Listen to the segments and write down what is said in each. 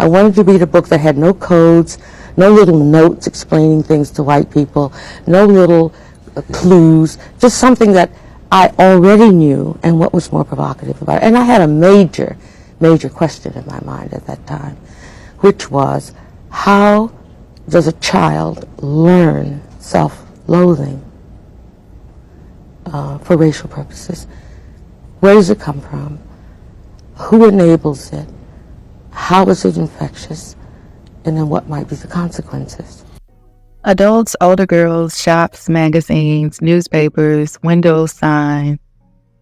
I wanted to read a book that had no codes, no little notes explaining things to white people, no little clues, just something that I already knew and what was more provocative about it. And I had a major question in my mind at that time, which was, how does a child learn self-loathing for racial purposes? Where does it come from? Who enables it? How is it infectious? And then what might be the consequences? Adults, older girls, shops, magazines, newspapers, window signs,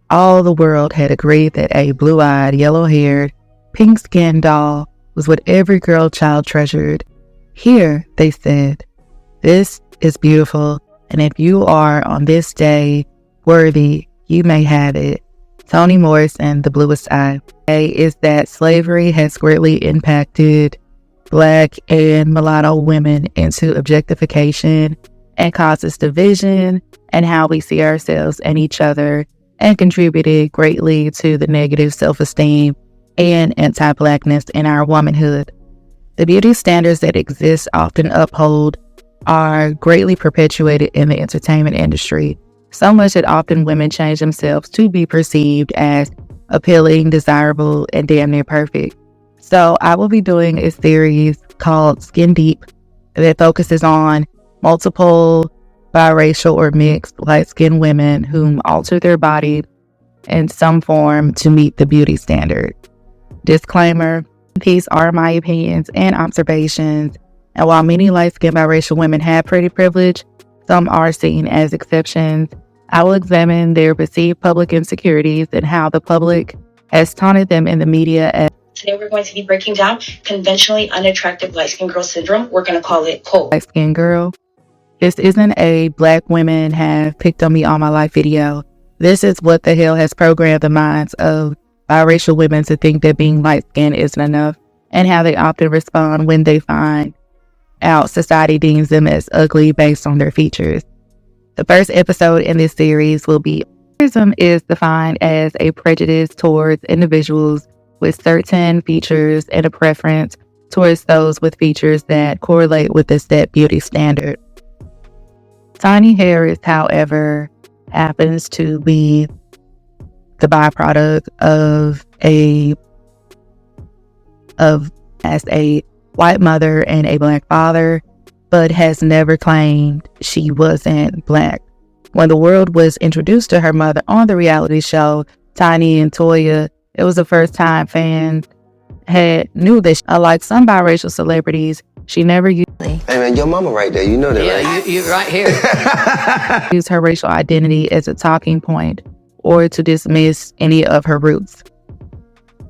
all the world had agreed that a blue-eyed, yellow-haired, pink-skinned doll was what every girl child treasured. Here, they said, this is beautiful, and if you are on this day worthy, you may have it. Toni Morrison, The Bluest Eye. Is that slavery has greatly impacted Black and mulatto women into objectification and causes division and how we see ourselves and each other, and contributed greatly to the negative self-esteem and anti-Blackness in our womanhood. The beauty standards that exist often uphold are greatly perpetuated in the entertainment industry, so much that often women change themselves to be perceived as appealing, desirable, and damn near perfect. So I will be doing a series called Skin Deep that focuses on multiple biracial or mixed light-skinned women whom alter their body in some form to meet the beauty standard. Disclaimer, these are my opinions and observations, and while many light-skinned biracial women have pretty privilege, some are seen as exceptions. I will examine their perceived public insecurities and how the public has taunted them in the media as Today we're going to be breaking down conventionally unattractive light-skinned girl syndrome. We're going to call it COLD. Light-skinned girl. This isn't a Black women have picked on me all my life video. This is what the hell has programmed the minds of biracial women to think that being light-skinned isn't enough, and how they often respond when they find out society deems them as ugly based on their features. The first episode in this series will be racism is defined as a prejudice towards individuals with certain features and a preference towards those with features that correlate with the set beauty standard. Tiny Harris, however, happens to be the byproduct as a white mother and a Black father, but has never claimed she wasn't Black. When the world was introduced to her mother on the reality show, Tiny and Toya, it was the first time fans knew that, unlike some biracial celebrities, she never used. Hey man, your mama right there, you know that, right? Yeah, you're right here. Use her racial identity as a talking point or to dismiss any of her roots.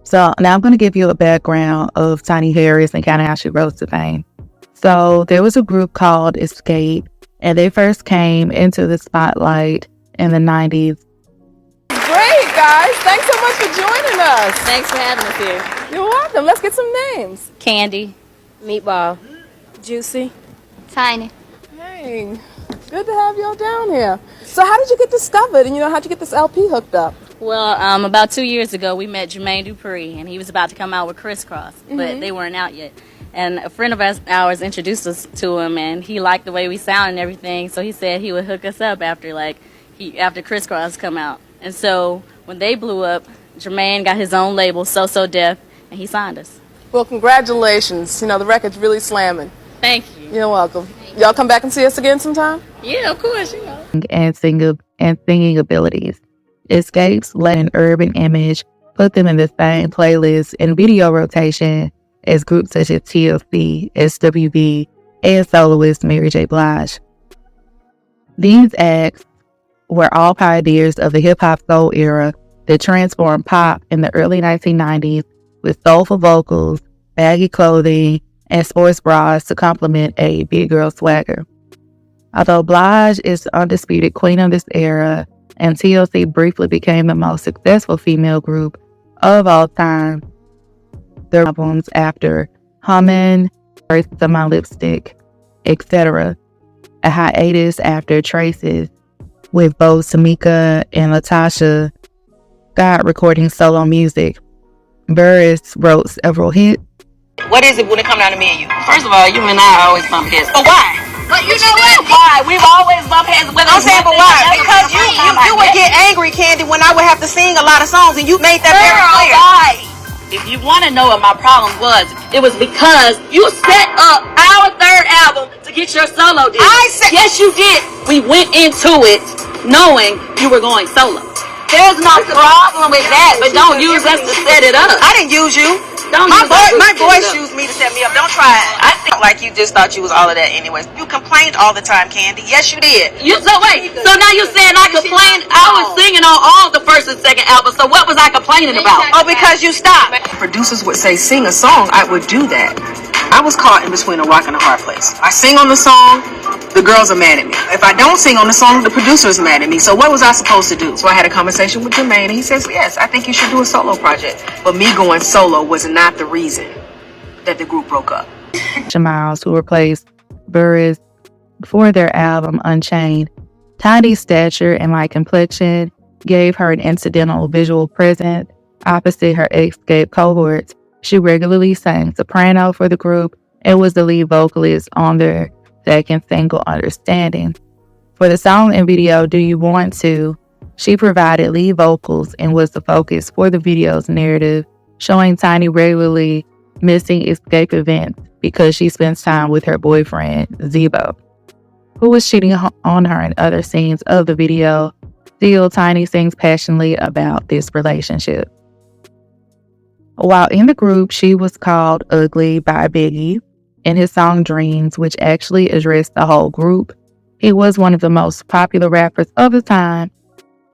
So now I'm going to give you a background of Tiny Harris and kind of how she rose to fame. So there was a group called Escape, and they first came into the spotlight in the 90s. Great, guys. Thanks so much for joining us. Thanks for having us here. You're welcome. Let's get some names. Candy. Meatball. Juicy. Tiny. Hey, good to have y'all down here. So how did you get discovered, and how'd you get this LP hooked up? Well, about 2 years ago, we met Jermaine Dupri, and he was about to come out with Crisscross, but they weren't out yet. And a friend of ours introduced us to him, and he liked the way we sound and everything, so he said he would hook us up after Crisscross come out. And so when they blew up, Jermaine got his own label, So Def, and he signed us. Well, congratulations. The record's really slamming. Thank you. You're welcome. Y'all come back and see us again sometime? Yeah, of course, And singing abilities. Escape's Latin urban image put them in the same playlist and video rotation as groups such as TLC, SWV, and soloist Mary J. Blige. These acts were all pioneers of the hip-hop soul era that transformed pop in the early 1990s with soulful vocals, baggy clothing, and sports bras to complement a big girl swagger. Although Blige is the undisputed queen of this era, and TLC briefly became the most successful female group of all time, their albums after Hummin', First of My Lipstick, etc., a hiatus after Traces, with both Tamika and Latasha Scott recording solo music. Burris wrote several hits What is it when it come down to me and you? First of all, you and I always bump heads. But why? But you know what? Why? We've always bumped heads. I'm saying, but why? Because you would get angry, Candy, when I would have to sing a lot of songs, and you made that very clear. Why? If you want to know what my problem was, it was because you set up our third album to get your solo deal. Yes, you did. We went into it knowing you were going solo. There's no problem with that, but don't use us to set it up. I didn't use you. My voice used me to set me up. Don't try it. I think like you just thought you was all of that anyways. You complained all the time, Candy. Yes, you did. So wait, so now you saying I complained? I was singing on all the first and second albums, so what was I complaining about? Oh, because you stopped. Producers would say, sing a song. I would do that. I was caught in between a rock and a hard place. I sing on the song, the girls are mad at me. If I don't sing on the song, the producer's mad at me. So what was I supposed to do? So I had a conversation with Jermaine, and he says, yes, I think you should do a solo project. But me going solo was not the reason that the group broke up. Miles, who replaced Burris for their album Unchained. Tiny's stature and light complexion gave her an incidental visual presence opposite her Escape cohorts. She regularly sang soprano for the group and was the lead vocalist on their second single, Understanding. For the song and video, Do You Want To?, she provided lead vocals and was the focus for the video's narrative, showing Tiny regularly missing Escape events because she spends time with her boyfriend, Zebo, who was cheating on her in other scenes of the video. Still, Tiny sings passionately about this relationship. While in the group, she was called ugly by Biggie in his song Dreams, which actually addressed the whole group. He was one of the most popular rappers of the time.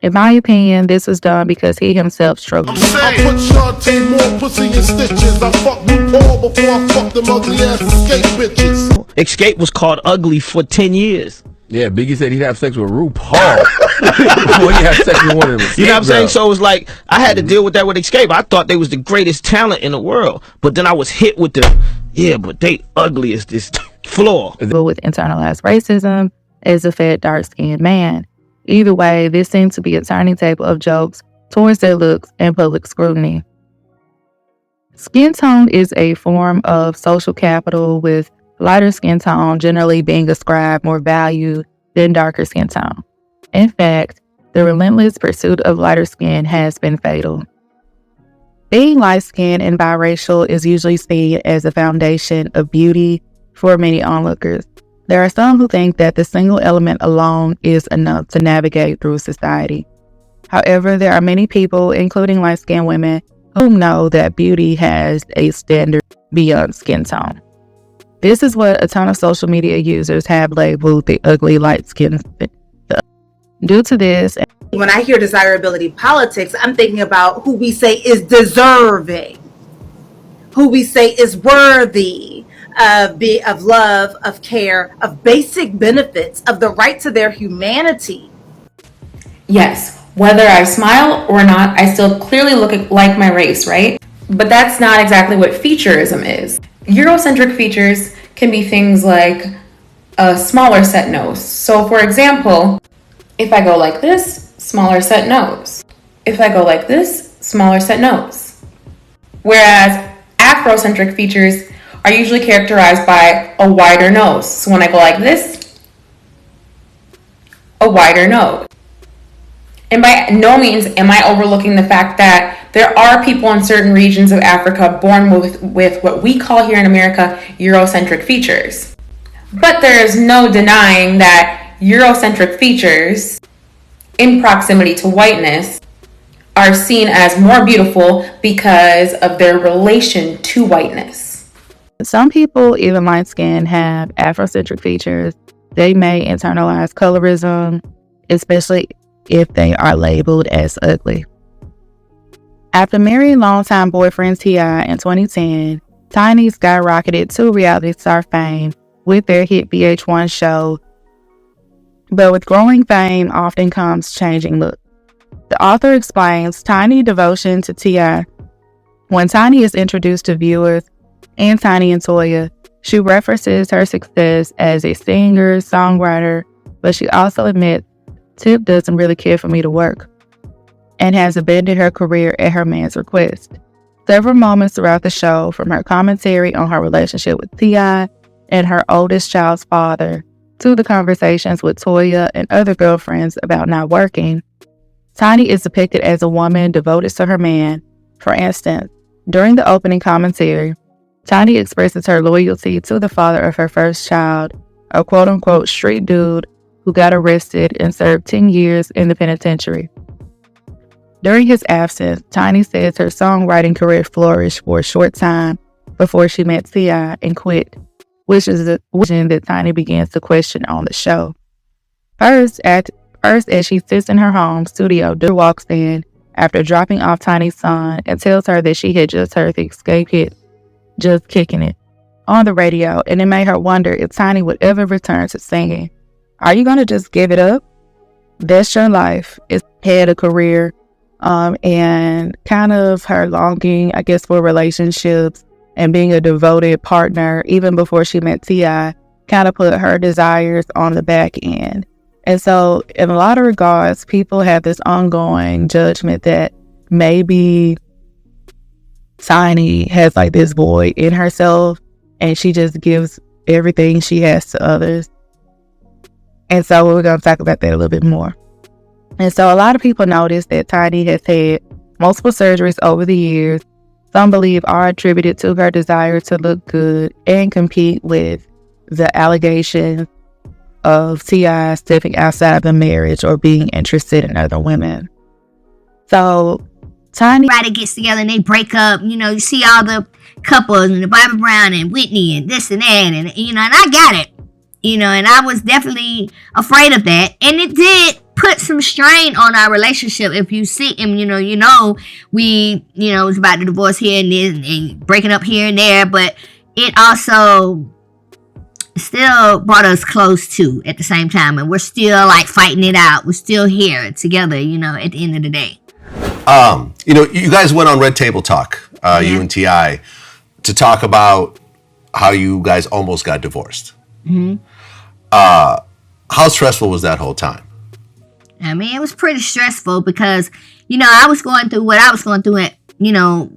In my opinion, this was done because he himself struggled. I put Shantae more pussy in stitches. I fucked RuPaul before I fucked them ugly ass Escape bitches. Escape was called ugly for 10 years. Yeah, Biggie said he'd have sex with RuPaul. Before he had sex with one of them. You know what I'm saying? So it was like, I had to deal with that with Escape. I thought they was the greatest talent in the world. But then I was hit with but they ugly as this floor. With internalized racism as a fat, dark-skinned man. Either way, this seemed to be a turning table of jokes towards their looks and public scrutiny. Skin tone is a form of social capital, with lighter skin tone generally being ascribed more value than darker skin tone. In fact, the relentless pursuit of lighter skin has been fatal. Being light-skinned and biracial is usually seen as a foundation of beauty for many onlookers. There are some who think that the single element alone is enough to navigate through society. However, there are many people, including light-skinned women, who know that beauty has a standard beyond skin tone. This is what a ton of social media users have labeled the ugly light skin. Due to this, when I hear desirability politics, I'm thinking about who we say is deserving, who we say is worthy of love, of care, of basic benefits, of the right to their humanity. Yes, whether I smile or not, I still clearly look like my race, right? But that's not exactly what featureism is. Eurocentric features can be things like a smaller set nose. So for example, if I go like this, smaller set nose. If I go like this, smaller set nose. Whereas Afrocentric features are usually characterized by a wider nose. So when I go like this, a wider nose. And by no means am I overlooking the fact that there are people in certain regions of Africa born with what we call here in America Eurocentric features. But there is no denying that Eurocentric features in proximity to whiteness are seen as more beautiful because of their relation to whiteness. Some people, even light skin, have Afrocentric features. They may internalize colorism, especially if they are labeled as ugly. After marrying longtime boyfriend T.I. in 2010, Tiny skyrocketed to reality star fame with their hit VH1 show. But with growing fame often comes changing look. The author explains Tiny's devotion to T.I. When Tiny is introduced to viewers and Tiny and Toya, she references her success as a singer, songwriter, but she also admits Tip doesn't really care for me to work and has abandoned her career at her man's request. Several moments throughout the show, from her commentary on her relationship with T.I. and her oldest child's father, to the conversations with Toya and other girlfriends about not working, Tiny is depicted as a woman devoted to her man. For instance, during the opening commentary, Tiny expresses her loyalty to the father of her first child, a quote-unquote street dude who got arrested and served 10 years in the penitentiary. During his absence, Tiny says her songwriting career flourished for a short time before she met T.I. and quit, which is a vision that Tiny begins to question on the show. First, as she sits in her home studio, Drew walks in after dropping off Tiny's son and tells her that she had just heard the Xscape hit Just Kicking It on the radio, and it made her wonder if Tiny would ever return to singing. Are you going to just give it up? That's your life. It's had a career, and kind of her longing, I guess, for relationships and being a devoted partner, even before she met T.I., kind of put her desires on the back end. And so, in a lot of regards, people have this ongoing judgment that maybe Tiny has like this void in herself and she just gives everything she has to others. And so we're going to talk about that a little bit more. And so a lot of people notice that Tiny has had multiple surgeries over the years. Some believe are attributed to her desire to look good and compete with the allegations of T.I. stepping outside of the marriage or being interested in other women. So Tiny gets together and they break up. You know, you see all the couples and the Bobby Brown and Whitney and this and that, and you know, and I got it. You know, and I was definitely afraid of that, and it did put some strain on our relationship. If you see him, we was about to divorce here and there and breaking up here and there, but it also still brought us close too at the same time, and we're still like fighting it out. We're still here together, at the end of the day. You guys went on Red Table Talk, you and T.I., to talk about how you guys almost got divorced. Mm-hmm. How stressful was that whole time? I mean, it was pretty stressful because, I was going through what I was going through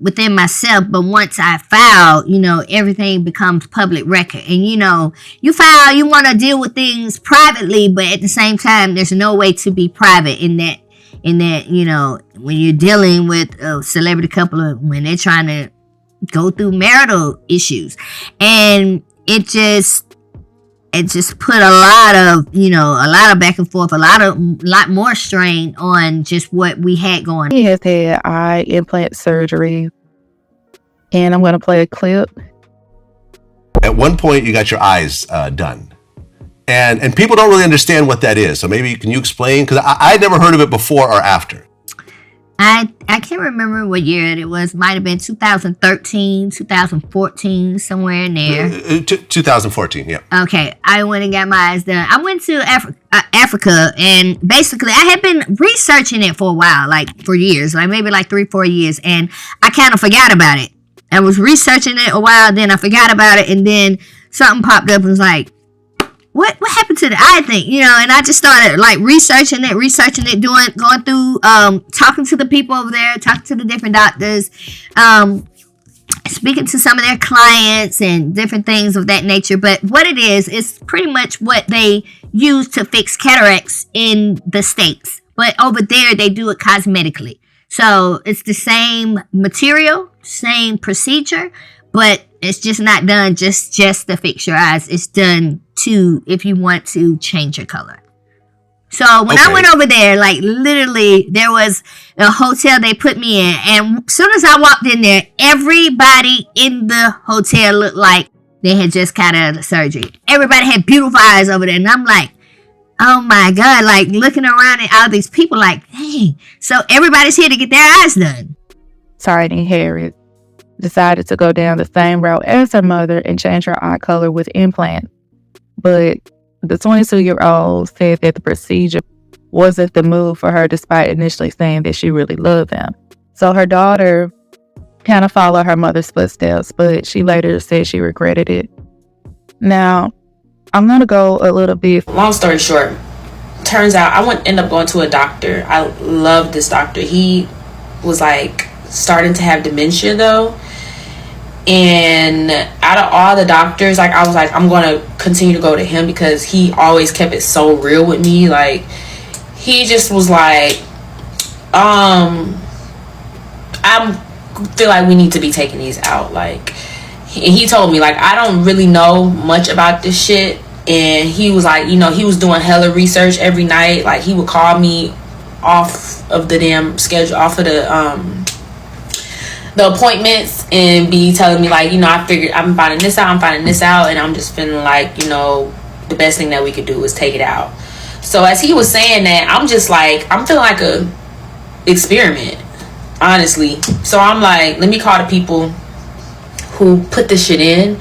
within myself. But once I filed, everything becomes public record. And, you file, you want to deal with things privately, but at the same time, there's no way to be private in that, when you're dealing with a celebrity couple, when they're trying to go through marital issues. And it just put a lot of back and forth, a lot more strain on just what we had going. He has had eye implant surgery, and I'm going to play a clip. At one point, you got your eyes done, and people don't really understand what that is. So maybe can you explain? Because I'd never heard of it before or after. I can't remember what year it was. Might have been 2013, 2014, somewhere in there. 2014, yeah. Okay, I went and got my eyes done. I went to Africa, and basically I had been researching it for a while, like for years, like maybe like 3-4 years, and I kind of forgot about it. I was researching it a while, then I forgot about it, and then something popped up and was like, what happened to the eye thing? And I just started like researching it, going through, talking to the people over there, talking to the different doctors, speaking to some of their clients and different things of that nature. But what it is pretty much what they use to fix cataracts in the States. But over there, they do it cosmetically. So it's the same material, same procedure, but it's just not done just to fix your eyes. It's done if you want to change your color. So when I went over there, like literally there was a hotel they put me in, and as soon as I walked in there, everybody in the hotel looked like they had just got out of the surgery. Everybody had beautiful eyes over there, and I'm like, oh my God, like looking around at all these people like, dang. So everybody's here to get their eyes done. Tiny Harris decided to go down the same route as her mother and change her eye color with implants. But the 22-year-old said that the procedure wasn't the move for her, despite initially saying that she really loved them. So her daughter kind of followed her mother's footsteps, but she later said she regretted it. Now, I'm going to go a little bit. Long story short, turns out I end up going to a doctor. I love this doctor. He was like starting to have dementia though. And out of all the doctors, like I was like, I'm gonna continue to go to him because he always kept it so real with me. Like he just was like, I feel like we need to be taking these out. Like he told me, like, I don't really know much about this shit. And he was like, you know, he was doing hella research every night. Like he would call me off of the damn schedule, off of the appointments, and be telling me like, you know, I figured I'm finding this out, and I'm just feeling like, you know, the best thing that we could do is take it out. So as he was saying that, I'm just like, I'm feeling like a experiment, honestly. So I'm like, let me call the people who put this shit in,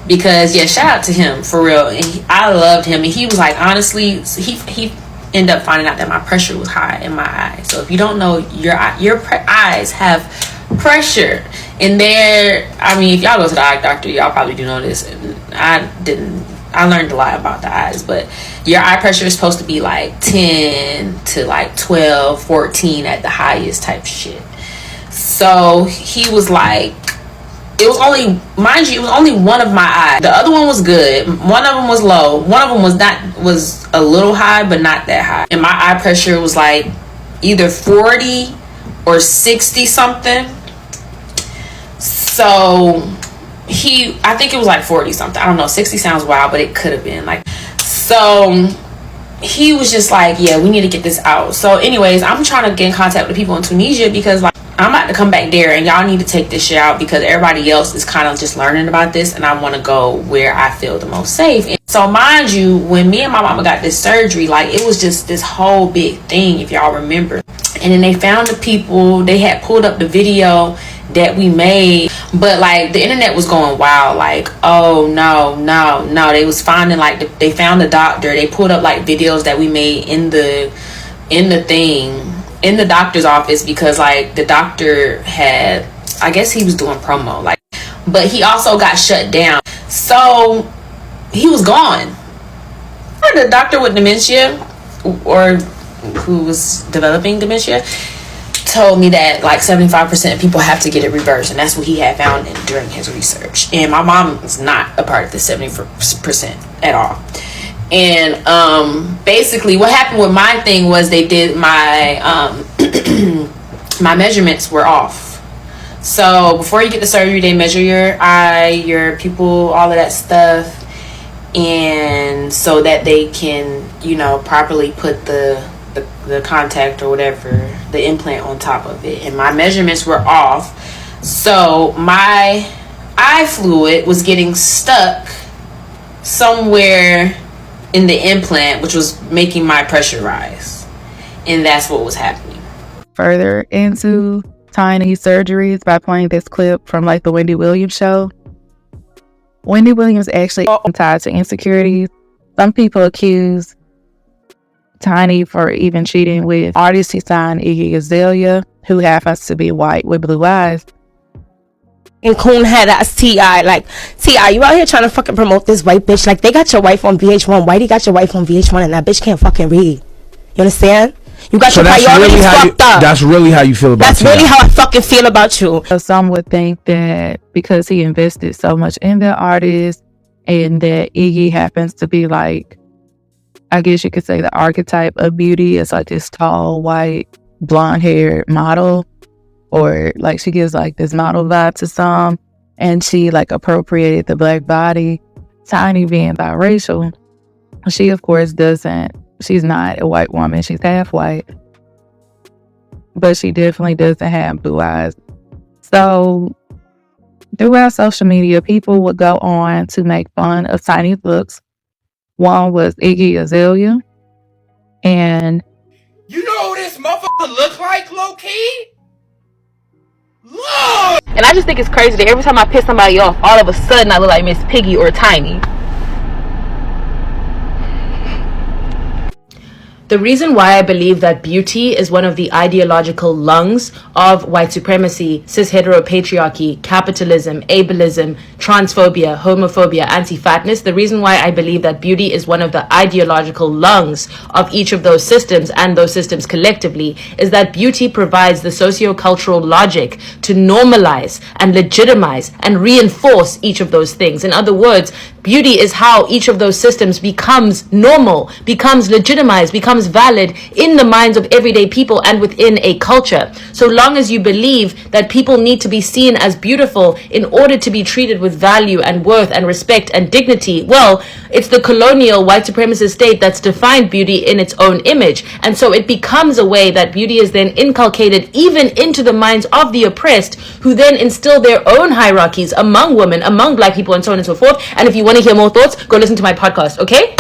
because yeah, shout out to him for real. And I loved him, and he was like, honestly, he ended up finding out that my pressure was high in my eyes. So if you don't know, your eyes have pressure in there. I mean, if y'all go to the eye doctor, y'all probably do know this. I learned a lot about the eyes, but your eye pressure is supposed to be like 10 to like 12, 14 at the highest type shit. So he was like, it was only, mind you, it was only one of my eyes. The other one was good. One of them was low. One of them was a little high, but not that high. And my eye pressure was like either 40 or 60 something. So I think it was like 40 something. I don't know. 60 sounds wild, but it could have been like. So he was just like, yeah, we need to get this out. So anyways, I'm trying to get in contact with the people in Tunisia, because like, I'm about to come back there, and y'all need to take this shit out because everybody else is kind of just learning about this, and I want to go where I feel the most safe. And so mind you, when me and my mama got this surgery, like it was just this whole big thing, if y'all remember. And then they found the people, they had pulled up the video that we made, but like the internet was going wild, like, oh no, they was finding like they found the doctor, they pulled up like videos that we made in the thing in the doctor's office, because like the doctor had, I guess he was doing promo, like, but he also got shut down, so he was gone. The doctor with dementia, or who was developing dementia, told me that like 75% of people have to get it reversed, and that's what he had found during his research. And my mom is not a part of the 70% at all. And basically what happened with my thing was they did my my measurements were off. So before you get the surgery, they measure your eye, your pupil, all of that stuff, and so that they can, you know, properly put the contact or whatever, the implant on top of it. And my measurements were off, so my eye fluid was getting stuck somewhere in the implant, which was making my pressure rise, and that's what was happening. Further into Tiny's surgeries by playing this clip from like the Wendy Williams show. Wendy Williams actually tied to insecurities. Some people accuse Tiny for even cheating with artist he signed, Iggy Azalea, who happens to be white with blue eyes. And Coon had us T.I. like, T.I., you out here trying to fucking promote this white bitch. Like, they got your wife on VH1. Whitey got your wife on VH1, and that bitch can't fucking read. You understand? You got your priorities fucked up. That's really how you feel about That's really how I fucking feel about you. So some would think that because he invested so much in the artist, and that Iggy happens to be like, I guess you could say the archetype of beauty is like this tall, white, blonde-haired model, or like she gives like this model vibe to some, and she like appropriated the black body. Tiny being biracial, she of course doesn't, she's not a white woman, she's half white, but she definitely doesn't have blue eyes. So throughout social media, people would go on to make fun of Tiny's looks. One was Iggy Azalea, and you know who this motherfucker look like, low-key? Lord! And I just think it's crazy that every time I piss somebody off, all of a sudden I look like Miss Piggy or Tiny. The reason why I believe that beauty is one of the ideological lungs of white supremacy, cis heteropatriarchy, capitalism, ableism, transphobia, homophobia, anti-fatness, the reason why I believe that beauty is one of the ideological lungs of each of those systems and those systems collectively is that beauty provides the socio-cultural logic to normalize and legitimize and reinforce each of those things. In other words, beauty is how each of those systems becomes normal, becomes legitimized, becomes valid in the minds of everyday people and within a culture. So long as you believe that people need to be seen as beautiful in order to be treated with value and worth and respect and dignity, well, it's the colonial white supremacist state that's defined beauty in its own image. And so it becomes a way that beauty is then inculcated even into the minds of the oppressed, who then instill their own hierarchies among women, among black people, and so on and so forth. And if you want to hear more thoughts, go listen to my podcast, okay?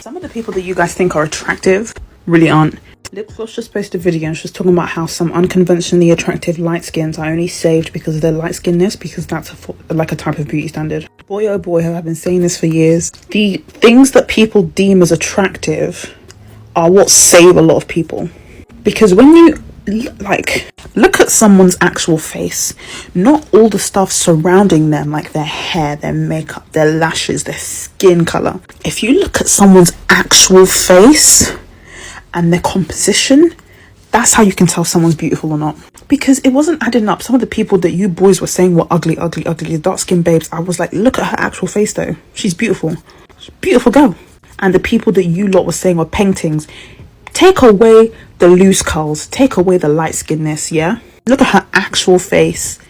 Some of the people that you guys think are attractive really aren't. Lip Gloss just posted a video and she was talking about how some unconventionally attractive light skins are only saved because of their light skinness, because that's like a type of beauty standard. Boy oh boy, have I been saying this for years. The things that people deem as attractive are what save a lot of people. Because when you look at someone's actual face, not all the stuff surrounding them, like their hair, their makeup, their lashes, their skin color. If you look at someone's actual face and their composition, that's how you can tell someone's beautiful or not. Because it wasn't adding up. Some of the people that you boys were saying were ugly, dark skinned babes, I was like, look at her actual face though. She's beautiful. She's a beautiful girl. And the people that you lot were saying were paintings, take away the loose curls, take away the light skinness, yeah? Look at her actual face.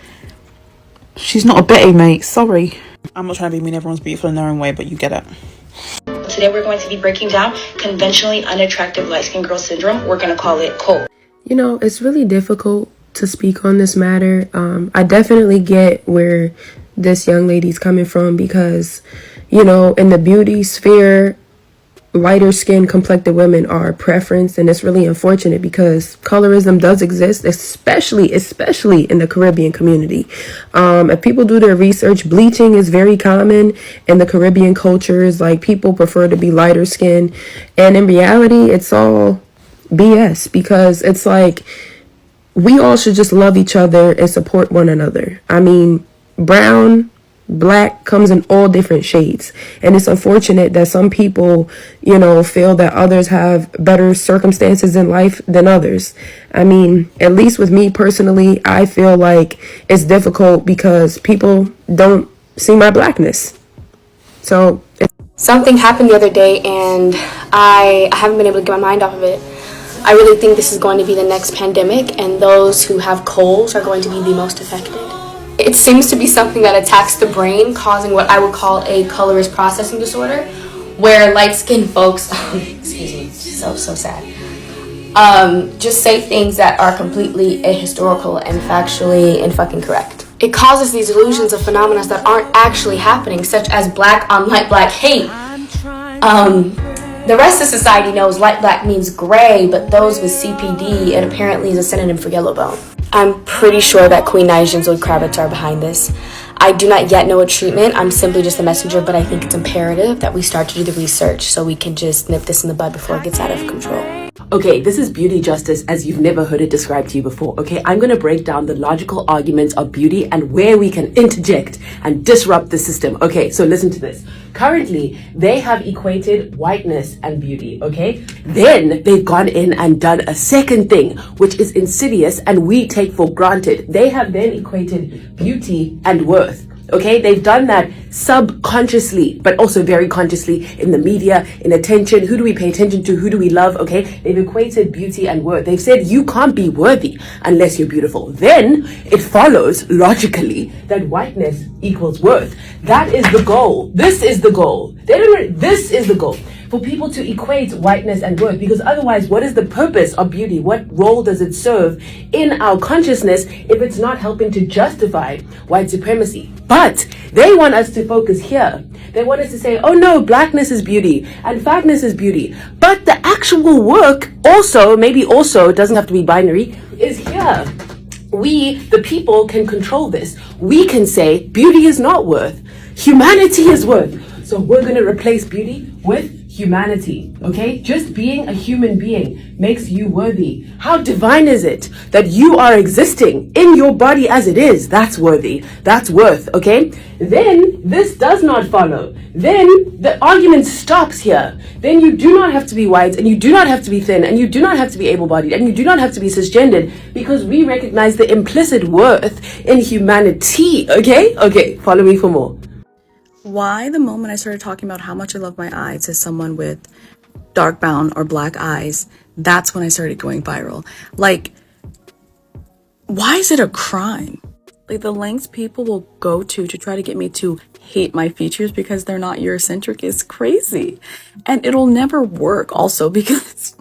She's not a Betty, mate, sorry. I'm not trying to be mean, everyone's beautiful in their own way, but you get it. Today we're going to be breaking down conventionally unattractive light-skinned girl syndrome. We're going to call it COLD. You know, it's really difficult to speak on this matter. I definitely get where this young lady's coming from because, you know, in the beauty sphere, lighter skin complected women are a preference, and it's really unfortunate because colorism does exist, especially in the Caribbean community. If people do their research, bleaching is very common in the Caribbean cultures. Like, people prefer to be lighter skin, and in reality it's all BS, because it's like we all should just love each other and support one another. I mean, brown, black comes in all different shades, and it's unfortunate that some people, you know, feel that others have better circumstances in life than others. I mean, at least with me personally, I feel like it's difficult because people don't see my blackness. So Something happened the other day and I haven't been able to get my mind off of it. I really think this is going to be the next pandemic, and those who have colds are going to be the most affected. It seems to be something that attacks the brain, causing what I would call a colorist processing disorder, where light-skinned folks, excuse me, so sad, just say things that are completely ahistorical and factually incorrect. It causes these illusions of phenomena that aren't actually happening, such as black on light black hate. The rest of society knows light black means gray, but those with CPD, it apparently is a synonym for yellow bone. I'm pretty sure that Queen Naija and Zoe Kravitz are behind this. I do not yet know a treatment. I'm simply just a messenger, but I think it's imperative that we start to do the research so we can just nip this in the bud before it gets out of control. Okay, this is beauty justice as you've never heard it described to you before, okay? I'm going to break down the logical arguments of beauty and where we can interject and disrupt the system. Okay, so listen to this. Currently, they have equated whiteness and beauty, okay? Then they've gone in and done a second thing, which is insidious and we take for granted. They have then equated beauty and worth. Okay, they've done that subconsciously, but also very consciously in the media, in attention. Who do we pay attention to? Who do we love? Okay, they've equated beauty and worth. They've said you can't be worthy unless you're beautiful. Then it follows logically that whiteness equals worth. That is the goal. This is the goal. This is the goal. For people to equate whiteness and worth, because otherwise, what is the purpose of beauty? What role does it serve in our consciousness if it's not helping to justify white supremacy? But they want us to focus here. They want us to say, oh no, blackness is beauty and fatness is beauty. But the actual work also, maybe also, it doesn't have to be binary, is here. We, the people, can control this. We can say beauty is not worth. Humanity is worth. So we're going to replace beauty with humanity, okay? Just being a human being makes you worthy. How divine is it that you are existing in your body as it is? That's worthy. That's worth, okay? Then this does not follow. Then the argument stops here. Then you do not have to be white, and you do not have to be thin, and you do not have to be able-bodied, and you do not have to be cisgendered, because we recognize the implicit worth in humanity, okay? Okay, follow me for more. Why the moment I started talking about how much I love my eyes as someone with dark brown or black eyes, that's when I started going viral. Like, why is it a crime? Like, the lengths people will go to try to get me to hate my features because they're not Eurocentric is crazy. And it'll never work also because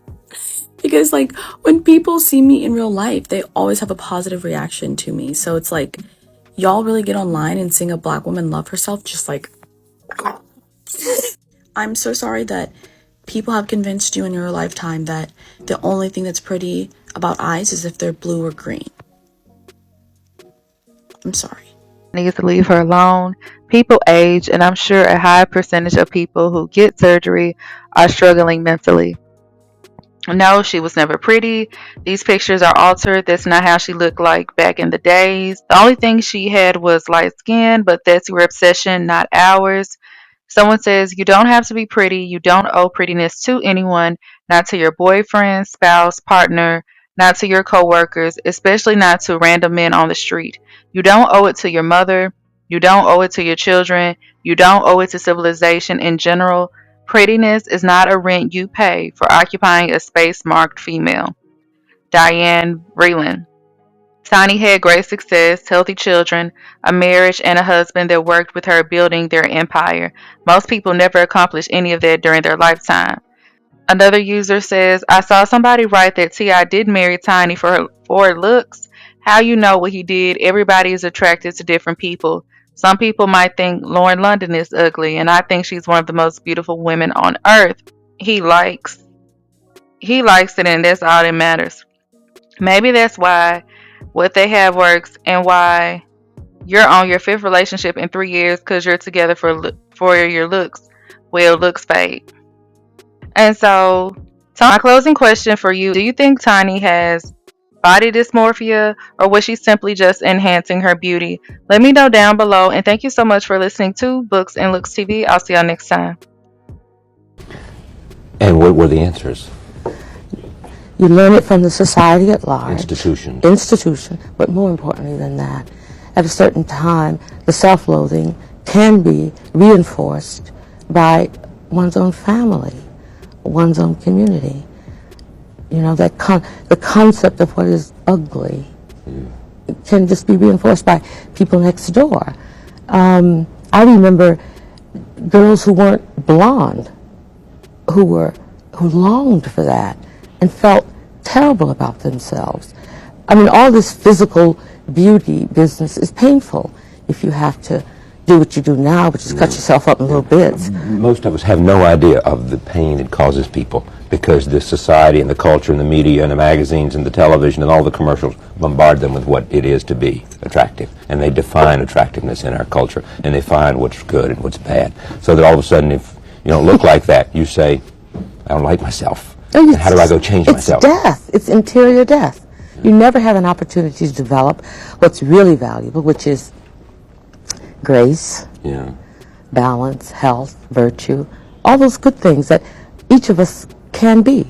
like when people see me in real life, they always have a positive reaction to me. So it's like, y'all really get online and sing a black woman love herself just like, I'm so sorry that people have convinced you in your lifetime that the only thing that's pretty about eyes is if they're blue or green. I'm sorry. Needs to leave her alone. People age, and I'm sure a high percentage of people who get surgery are struggling mentally. No, she was never pretty. These pictures are altered. That's not how she looked like back in the days. The only thing she had was light skin, but that's your obsession, not ours. Someone says you don't have to be pretty. You don't owe prettiness to anyone, not to your boyfriend, spouse, partner, not to your coworkers, especially not to random men on the street. You don't owe it to your mother. You don't owe it to your children. You don't owe it to civilization in general. Prettiness is not a rent you pay for occupying a space marked female. Diane Vreeland. Tiny had great success, healthy children, a marriage, and a husband that worked with her building their empire. Most people never accomplish any of that during their lifetime. Another user says, I saw somebody write that T.I. did marry Tiny for her looks. How you know what he did? Everybody is attracted to different people. Some people might think Lauren London is ugly, and I think she's one of the most beautiful women on earth. He likes it, and that's all that matters. Maybe that's why what they have works, and why you're on your 5th relationship in 3 years, because you're together for your looks. Well, looks fade. And so, my closing question for you, do you think Tiny has body dysmorphia, or was she simply just enhancing her beauty? Let me know down below, and thank you so much for listening to Books and Looks TV. I'll see y'all next time. And what were the answers? You learn it from the society at large. Institution. But more importantly than that, at a certain time, the self-loathing can be reinforced by one's own family, one's own community. You know, that the concept of what is ugly can just be reinforced by people next door. I remember girls who weren't blonde, who longed for that and felt terrible about themselves. I mean, all this physical beauty business is painful if you have to do what you do now, which is cut yourself up in little bits. Most of us have no idea of the pain it causes people, because the society and the culture and the media and the magazines and the television and all the commercials bombard them with what it is to be attractive. And they define attractiveness in our culture, and they find what's good and what's bad. So that all of a sudden, if you don't look like that, you say, I don't like myself. And how do I go change myself? It's death. It's interior death. You never have an opportunity to develop what's really valuable, which is grace, balance, health, virtue, all those good things that each of us can be.